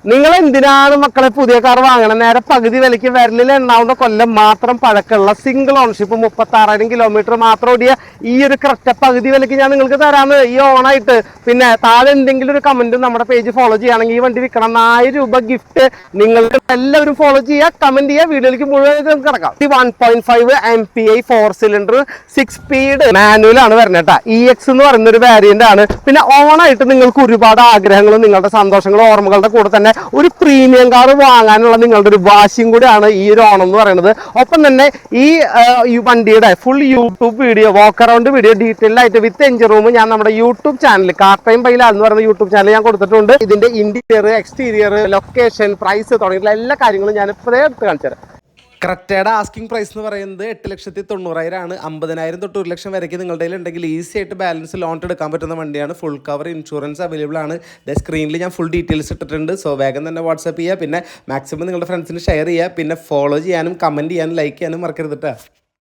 നിങ്ങൾ എന്തിനാണ് മക്കളെ പുതിയ കാർ വാങ്ങണം? നേരെ പകുതി വിലയ്ക്ക് വിരലിൽ എണ്ണാവുന്ന കൊല്ലം മാത്രം പഴക്കമുള്ള സിംഗിൾ ഓണർഷിപ്പ് 36,000 കിലോമീറ്റർ മാത്രം ഓടിയ ഈ ഒരു കറക്റ്റ് പകുതി വിലയ്ക്ക് ഞാൻ നിങ്ങൾക്ക് തരാമെന്ന് ഈ ഓണായിട്ട്. പിന്നെ താഴെ എന്തെങ്കിലും ഒരു കമന്റ് നമ്മുടെ പേജ് ഫോളോ ചെയ്യുകയാണെങ്കിൽ ഈ വണ്ടി വിൽക്കണം 1000 രൂപ ഗിഫ്റ്റ്. നിങ്ങൾക്ക് എല്ലാവരും ഫോളോ ചെയ്യുക, കമന്റ് ചെയ്യുക, വീഡിയോയിലേക്ക് മുഴുവൻ കിടക്കാം. 1.5 MPI 4 സിലിണ്ടർ 6 സ്പീഡ് മാനുവൽ ആണ് വരുന്നത് കേട്ടോ. EX എന്ന് പറയുന്ന ഒരു വേരിയന്റ് ആണ്. പിന്നെ ഓണായിട്ട് നിങ്ങൾക്ക് ഒരുപാട് ആഗ്രഹങ്ങളും നിങ്ങളുടെ സന്തോഷങ്ങളും ഓർമ്മകളുടെ കൂടെ തന്നെ ഒരു പ്രീമിയം കാർ വാങ്ങാനുള്ള നിങ്ങളുടെ ഒരു വാശിയും കൂടിയാണ് ഈ ഒരു ഓണം എന്ന് പറയുന്നത്. ഒപ്പം തന്നെ ഈ വണ്ടിയുടെ ഫുൾ യൂട്യൂബ് വീഡിയോ, വാക്ക് അറൗണ്ട് വീഡിയോ ഡീറ്റെയിൽ ആയിട്ട് വിത്ത് എഞ്ചിൻ റൂം ഞാൻ നമ്മുടെ യൂട്യൂബ് ചാനൽ കാർ ടൈം ബൈലാൽ എന്ന് പറയുന്ന യൂട്യൂബ് ചാനൽ ഞാൻ കൊടുത്തിട്ടുണ്ട്. ഇതിന്റെ ഇന്റീരിയർ, എക്സ്റ്റീരിയർ, ലൊക്കേഷൻ, പ്രൈസ് തുടങ്ങിയിട്ടുള്ള എല്ലാ കാര്യങ്ങളും ഞാൻ ഇപ്പോഴേ എടുത്ത് കാണിച്ചു തരാം. ക്രെറ്റയുടെ ആസ്കിംഗ് പ്രൈസ് എന്ന് പറയുന്നത് 8,90,000 ആണ്. 50,000 തൊട്ട് 1 ലക്ഷം വരയ്ക്ക് നിങ്ങളുടെ കയ്യിൽ ഉണ്ടെങ്കിൽ ഈസി ആയിട്ട് ബാലൻസ് ലോൺ എടുക്കാൻ പറ്റുന്ന വണ്ടിയാണ്. ഫുൾ കവർ ഇൻഷുറൻസ് അവൈലബിൾ ആണ്. സ്ക്രീനിൽ ഞാൻ ഫുൾ ഡീറ്റെയിൽസ് ഇട്ടിട്ടുണ്ട്. സോ വേഗം തന്നെ വാട്സാപ്പ് ചെയ്യുക. പിന്നെ മാക്സിമം നിങ്ങളുടെ ഫ്രണ്ട്സിന് ഷെയർ ചെയ്യുക. പിന്നെ ഫോളോ ചെയ്യാനും കമൻറ്റ് ചെയ്യാനും ലൈക്ക് ചെയ്യാനും മറക്കരുത് കേട്ടോ.